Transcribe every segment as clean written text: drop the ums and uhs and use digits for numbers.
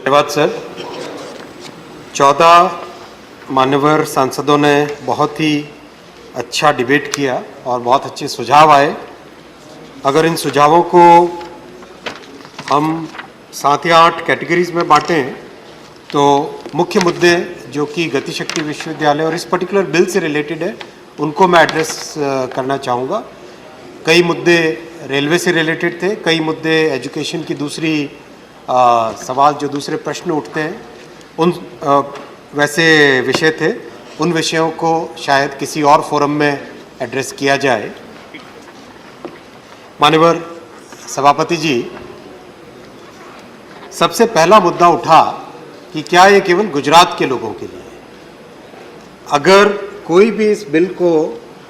धन्यवाद सर। 14 मान्यवर सांसदों ने बहुत ही अच्छा डिबेट किया और बहुत अच्छे सुझाव आए। अगर इन सुझावों को हम 7 या 8 कैटेगरीज में बांटें तो मुख्य मुद्दे जो कि गतिशक्ति विश्वविद्यालय और इस पर्टिकुलर बिल से रिलेटेड है उनको मैं एड्रेस करना चाहूँगा। कई मुद्दे रेलवे से रिलेटेड थे, कई मुद्दे एजुकेशन की दूसरी सवाल जो दूसरे प्रश्न उठते हैं उन वैसे विषय थे। उन विषयों को शायद किसी और फोरम में एड्रेस किया जाए। माननीय सभापति जी, सबसे पहला मुद्दा उठा कि क्या ये केवल गुजरात के लोगों के लिए है। अगर कोई भी इस बिल को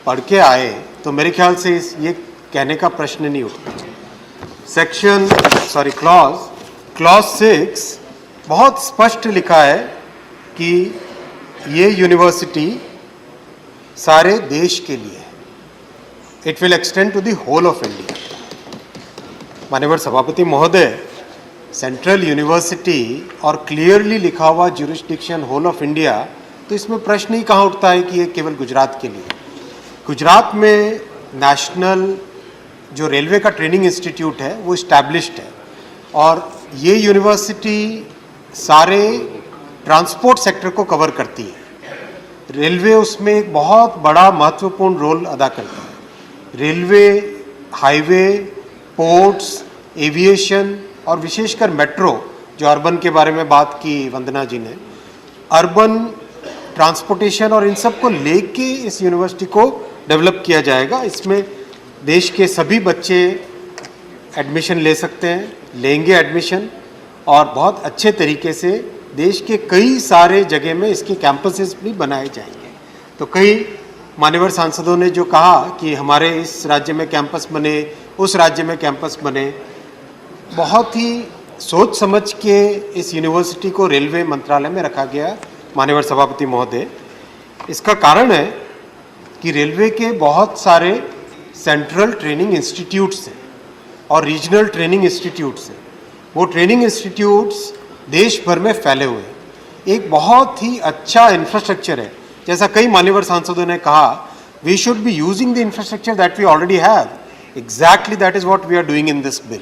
पढ़ के आए तो मेरे ख्याल से ये कहने का प्रश्न नहीं उठता। क्लॉज 6 बहुत स्पष्ट लिखा है कि ये यूनिवर्सिटी सारे देश के लिए है। It will extend to the whole of India. माननीय सभापति महोदय, सेंट्रल यूनिवर्सिटी और क्लियरली लिखा हुआ ज्यूरिसडिक्शन होल ऑफ इंडिया, तो इसमें प्रश्न ही कहाँ उठता है कि ये केवल गुजरात के लिए। गुजरात में नेशनल जो रेलवे का ट्रेनिंग इंस्टीट्यूट है वो इस्टेब्लिश्ड है और ये यूनिवर्सिटी सारे ट्रांसपोर्ट सेक्टर को कवर करती है। रेलवे उसमें एक बहुत बड़ा महत्वपूर्ण रोल अदा करता है। रेलवे, हाईवे, पोर्ट्स, एविएशन और विशेषकर मेट्रो, जो अर्बन के बारे में बात की वंदना जी ने, अर्बन ट्रांसपोर्टेशन और इन सब को लेके इस यूनिवर्सिटी को डेवलप किया जाएगा। इसमें देश के सभी बच्चे एडमिशन ले सकते हैं, लेंगे एडमिशन और बहुत अच्छे तरीके से देश के कई सारे जगह में इसके कैंपसेस भी बनाए जाएंगे। तो कई मान्यवर सांसदों ने जो कहा कि हमारे इस राज्य में कैंपस बने, उस राज्य में कैंपस बने, बहुत ही सोच समझ के इस यूनिवर्सिटी को रेलवे मंत्रालय में रखा गया। मान्यवर सभापति महोदय, इसका कारण है कि रेलवे के बहुत सारे सेंट्रल ट्रेनिंग इंस्टीट्यूट्स हैं और रीजनल ट्रेनिंग इंस्टीट्यूट्स हैं। वो ट्रेनिंग इंस्टीट्यूट्स देश भर में फैले हुए हैं। एक बहुत ही अच्छा इंफ्रास्ट्रक्चर है। जैसा कई मान्यवर सांसदों ने कहा, we should be using the infrastructure that we already have. Exactly that is what we are doing in this bill.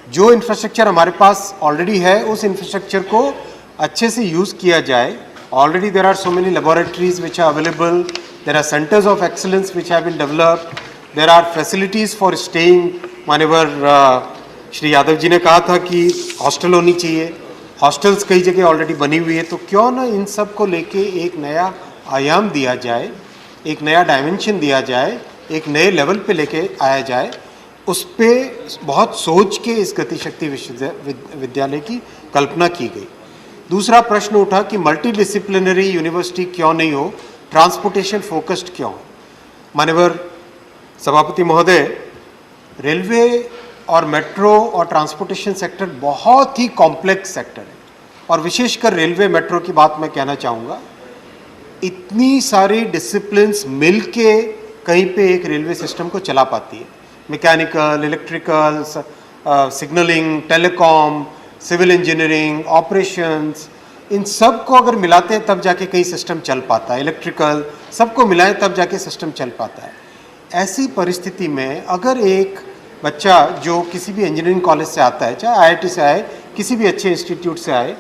जो इंफ्रास्ट्रक्चर हमारे पास ऑलरेडी है उस इंफ्रास्ट्रक्चर को अच्छे से यूज़ किया जाए। Already there are so many laboratories which are available, there are centres of excellence which have been developed, there are facilities for staying. मान्यवर श्री यादव जी ने कहा था कि हॉस्टल होनी चाहिए, हॉस्टल्स कई जगह ऑलरेडी बनी हुई है। तो क्यों ना इन सब को लेके एक नया आयाम दिया जाए, एक नया डायमेंशन दिया जाए, एक नए लेवल पे लेके आया जाए। उस पर बहुत सोच के इस गतिशक्ति विश्वविद्यालय की कल्पना की गई। दूसरा प्रश्न उठा कि मल्टी डिसिप्लिनरी यूनिवर्सिटी क्यों नहीं हो, ट्रांसपोर्टेशन फोकस्ड क्यों। माननीय सभापति महोदय, रेलवे और मेट्रो और ट्रांसपोर्टेशन सेक्टर बहुत ही कॉम्प्लेक्स सेक्टर है और विशेषकर रेलवे मेट्रो की बात मैं कहना चाहूँगा। इतनी सारी डिसिप्लिन्स मिल के कहीं पे एक रेलवे सिस्टम को चला पाती है। Mechanical, electrical, signalling, telecom, civil engineering, operations, इन सब को अगर मिलाते हैं तब जाके कहीं सिस्टम चल पाता है। इलेक्ट्रिकल, सबको मिलाएं तब जाके सिस्टम चल पाता है। ऐसी परिस्थिति में अगर एक बच्चा जो किसी भी इंजीनियरिंग कॉलेज से आता है, चाहे आईआईटी से आए, किसी भी अच्छे इंस्टीट्यूट से आए,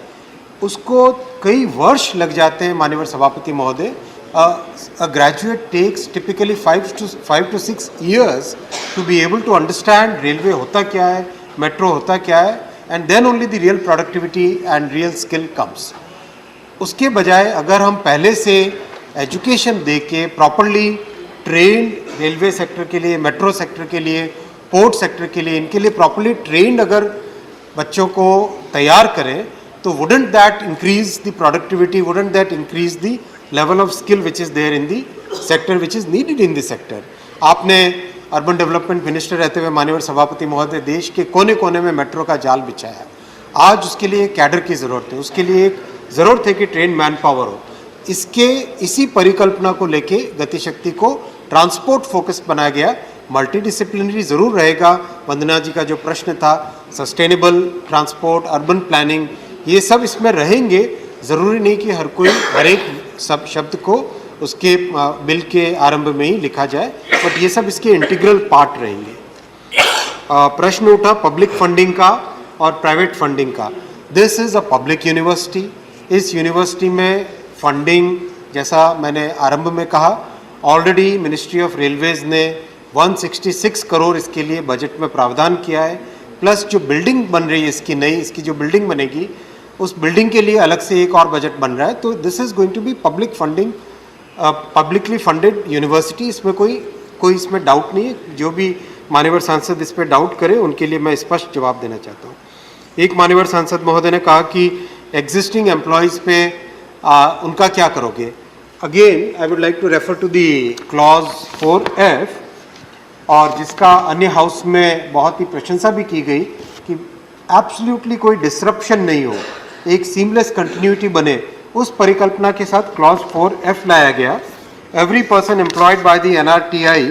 उसको कई वर्ष लग जाते हैं। माननीय सभापति महोदय, a graduate takes typically 5 to 6 years to be able to understand railway होता क्या है, मेट्रो होता क्या है, and then only the real productivity and real skill comes. उसके बजाय अगर हम पहले से एजुकेशन दे के प्रॉपरली ट्रेंड रेलवे सेक्टर के लिए, मेट्रो सेक्टर के लिए, पोर्ट सेक्टर के लिए, इनके लिए प्रॉपरली ट्रेंड अगर बच्चों को तैयार करें तो wouldn't that increase the productivity, wouldn't that increase the level of skill which is there in the sector, which is needed in the sector. आपने अर्बन डेवलपमेंट मिनिस्टर रहते हुए माननीय सभापति महोदय देश के कोने कोने में मेट्रो का जाल बिछाया। आज उसके लिए कैडर की ज़रूरत है, उसके लिए एक ज़रूरत है कि ट्रेन मैन पावर हो। इसी परिकल्पना को लेके गतिशक्ति को ट्रांसपोर्ट फोकस बनाया गया। मल्टी डिसिप्लिनरी ज़रूर रहेगा। वंदना जी का जो प्रश्न था, सस्टेनेबल ट्रांसपोर्ट, अर्बन प्लानिंग, ये सब इसमें रहेंगे। ज़रूरी नहीं कि हर एक सब शब्द को उसके बिल के आरंभ में ही लिखा जाए, बट ये सब इसके इंटीग्रल पार्ट रहेंगे। प्रश्न उठा पब्लिक फंडिंग का और प्राइवेट फंडिंग का। This is a public university. इस यूनिवर्सिटी में फंडिंग, जैसा मैंने आरंभ में कहा, ऑलरेडी मिनिस्ट्री ऑफ रेलवेज़ ने 166 करोड़ इसके लिए बजट में प्रावधान किया है। प्लस जो बिल्डिंग बन रही है इसकी नई, इसकी जो बिल्डिंग बनेगी उस बिल्डिंग के लिए अलग से एक और बजट बन रहा है। तो this is going to be public funding, publicly funded university. इसमें कोई इसमें डाउट नहीं है। जो भी मान्यवर सांसद इस पर डाउट करें उनके लिए मैं स्पष्ट जवाब देना चाहता हूँ। एक मान्यवर सांसद महोदय ने कहा कि एग्जिस्टिंग एम्प्लॉयज़ पे उनका क्या करोगे। Again I would like to refer to the clause 4F, और जिसका अन्य हाउस में बहुत ही प्रशंसा भी की गई कि एब्सोल्युटली कोई डिसरप्शन नहीं हो, एक सीमलेस कंटिन्यूटी बने, उस परिकल्पना के साथ क्लॉज 4F लाया गया। Every person employed by the NRTI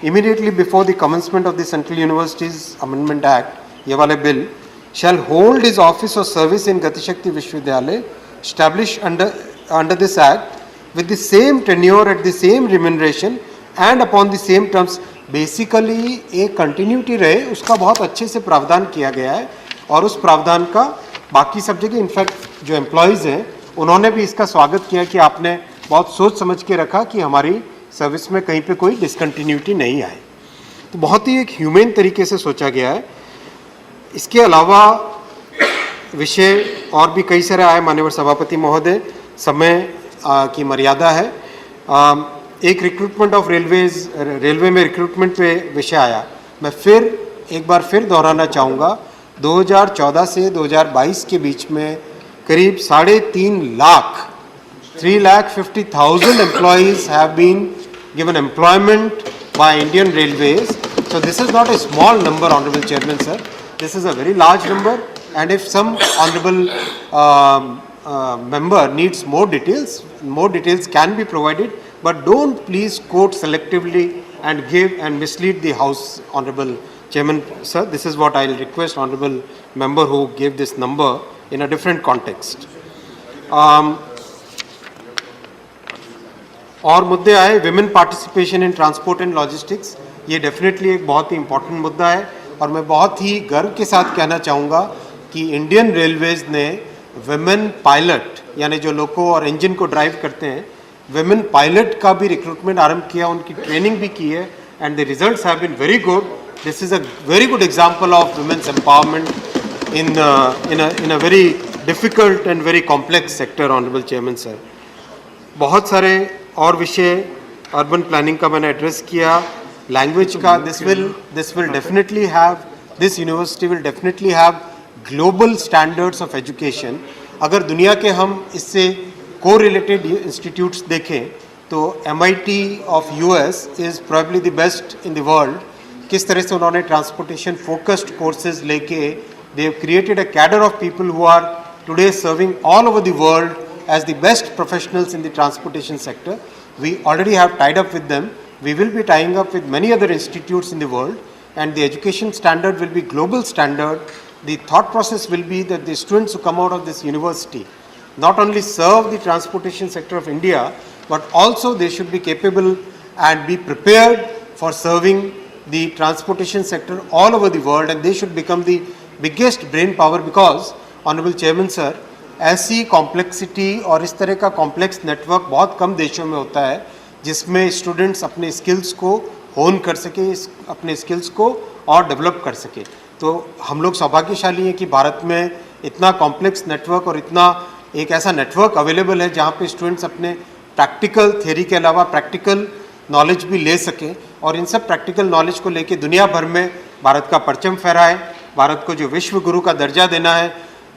immediately before the commencement of the Central Universities Amendment Act, ये वाले bill, shall hold his office or service in Gati Shakti Vishwavidyalaya established under this act with the same tenure at the same remuneration and upon the same terms। Basically एक continuity रहे, उसका बहुत अच्छे से प्रावधान किया गया है, और उस प्रावधान का बाकी सब जगह, इनफैक्ट जो एम्प्लॉयज़ हैं उन्होंने भी इसका स्वागत किया कि आपने बहुत सोच समझ के रखा कि हमारी सर्विस में कहीं पे कोई डिसकंटिन्यूटी नहीं आए। तो बहुत ही एक ह्यूमेन तरीके से सोचा गया है। इसके अलावा विषय और भी कई सारे आए माननीय सभापति महोदय, समय की मर्यादा है। एक रिक्रूटमेंट ऑफ रेलवे में रिक्रूटमेंट पे विषय आया। मैं एक बार फिर दोहराना चाहूँगा, 2014 से 2022 के बीच में करीब 3.5 lakh 3,50,000 employees have been given employment by Indian Railways. So this is not a small number, Honorable Chairman, sir. This is a very large number, and if some honorable member needs more details can be provided, but don't please quote selectively and give and mislead the House, Honorable Chairman, sir. This is what I'll request Honorable member who gave this number in a different context. और मुद्दे आए, women participation in transport and logistics. ये definitely एक बहुत ही important मुद्दा है, और मैं बहुत ही गर्व के साथ कहना चाहूँगा कि इंडियन रेलवेज़ ने विमेन पायलट, यानी जो लोको और इंजन को ड्राइव करते हैं, विमेन पायलट का भी रिक्रूटमेंट आरंभ किया, उनकी ट्रेनिंग भी की है, and the results have been very good. This is a very good example of women's empowerment in a very difficult and very complex sector, honourable chairman sir. बहुत सारे और विषय, अर्बन प्लानिंग का मैंने एड्रेस किया, लैंग्वेज का, this will definitely have, this university will definitely have global standards of education. अगर दुनिया के हम इससे को रिलेटेड इंस्टीट्यूट्स देखें तो MIT of US is probably the best in the world. किस तरह से उन्होंने ट्रांसपोर्टेशन फोकस्ड कोर्सेज लेके they have created a cadre of people who are today serving all over the world as the best professionals in the transportation sector. We already have tied up with them. We will be tying up with many other institutes in the world, and the education standard will be global standard. The thought process will be that the students who come out of this university not only serve the transportation sector of India, but also they should be capable and be prepared for serving the transportation sector all over the world, and they should become the biggest brain power, because Honorable Chairman sir, ऐसी complexity और इस तरह का complex network बहुत कम देशों में होता है जिसमें स्टूडेंट्स अपने स्किल्स को होन कर सके, अपने स्किल्स को और डेवलप कर सके। तो हम लोग सौभाग्यशाली हैं कि भारत में इतना कॉम्प्लेक्स नेटवर्क और इतना एक ऐसा नेटवर्क अवेलेबल है जहाँ पे स्टूडेंट्स अपने प्रैक्टिकल थ्योरी के अलावा प्रैक्टिकल नॉलेज भी ले सकें, और इन सब प्रैक्टिकल नॉलेज को लेके दुनिया भर में भारत का परचम फहराए। भारत को जो विश्व गुरु का दर्जा देना है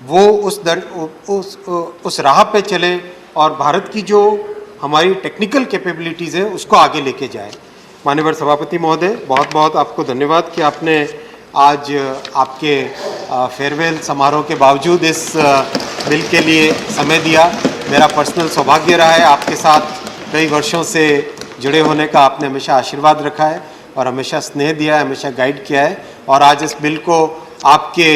वो उस राह पे चले, और भारत की जो हमारी टेक्निकल कैपेबिलिटीज़ है उसको आगे लेके जाए। माननीय सभापति महोदय, बहुत बहुत आपको धन्यवाद कि आपने आज आपके फेयरवेल समारोह के बावजूद इस बिल के लिए समय दिया। मेरा पर्सनल सौभाग्य रहा है आपके साथ कई वर्षों से जुड़े होने का। आपने हमेशा आशीर्वाद रखा है और हमेशा स्नेह दिया है, हमेशा गाइड किया है, और आज इस बिल को आपके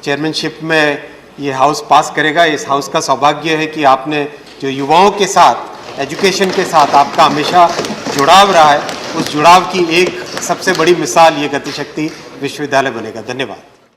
चेयरमैनशिप में ये हाउस पास करेगा। इस हाउस का सौभाग्य है कि आपने जो युवाओं के साथ, एजुकेशन के साथ आपका हमेशा जुड़ाव रहा है, उस जुड़ाव की एक सबसे बड़ी मिसाल ये गतिशक्ति विश्वविद्यालय बनेगा। धन्यवाद।